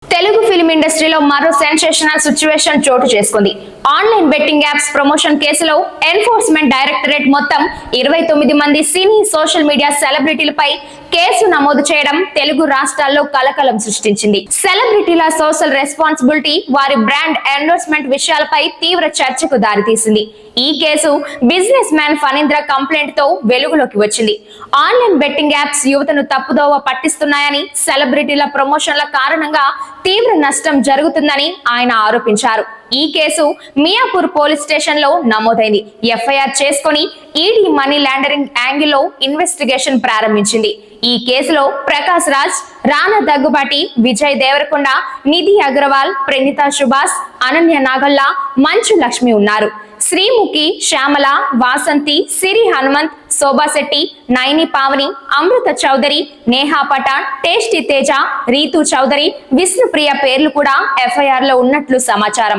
Telugu film ఇండస్ట్రీలో మరో sensational situation చోటు చేసుకుంది. ఆన్లైన్ బెట్టింగ్ యాప్స్ ప్రమోషన్ కేసులో ఎన్ఫోర్స్మెంట్ డైరెక్టరేట్ మొత్తం 29 మంది సినీ సోషల్ మీడియా సెలబ్రిటీలపై కేసు నమోదు చేయడం తెలుగు రాష్ట్రాల్లో కలకలం సృష్టించింది. సెలబ్రిటీల సోషల్ రెస్పాన్సిబిలిటీ, వారి బ్రాండ్ ఎండోర్స్మెంట్ విషయాలపై తీవ్ర చర్చకు దారితీసింది. ఈ case business man Phanindra complaint తో వెలుగులోకి వచ్చింది. ఆన్లైన్ బెట్టింగ్ యాప్స్ యువతను తప్పుదోవ పట్టిస్తున్నాయని, సెలబ్రిటీల ప్రమోషన్ల కారణంగా తీవ్ర నష్టం జరుగుతుందని ఆయన ఆరోపించారు. ఈ కేసు మియాపూర్ పోలీస్ స్టేషన్ లో నమోదైంది. ఎఫ్ఐఆర్ చేసుకుని ఈడీ మనీ లాండరింగ్ యాంగిల్లో ఇన్వెస్టిగేషన్ ప్రారంభించింది. ఈ కేసులో ప్రకాష్ రాజ్, రానా దగ్గుబాటి, విజయ్ దేవరకొండ, నిధి అగర్వాల్, ప్రణీత సుభాష్, అనన్య నాగల్లా, మంచు లక్ష్మి ఉన్నారు. శ్రీముఖి, శ్యామల, వాసంతి, సిరి హనుమంత్, శోభా శెట్టి, నైని పావని, అమృత చౌదరి, నేహా పఠాన్, టేస్టీ తేజ, రీతు చౌదరి, విష్ణుప్రియ పేర్లు కూడా ఎఫ్ఐఆర్ లో ఉన్నట్లు సమాచారం.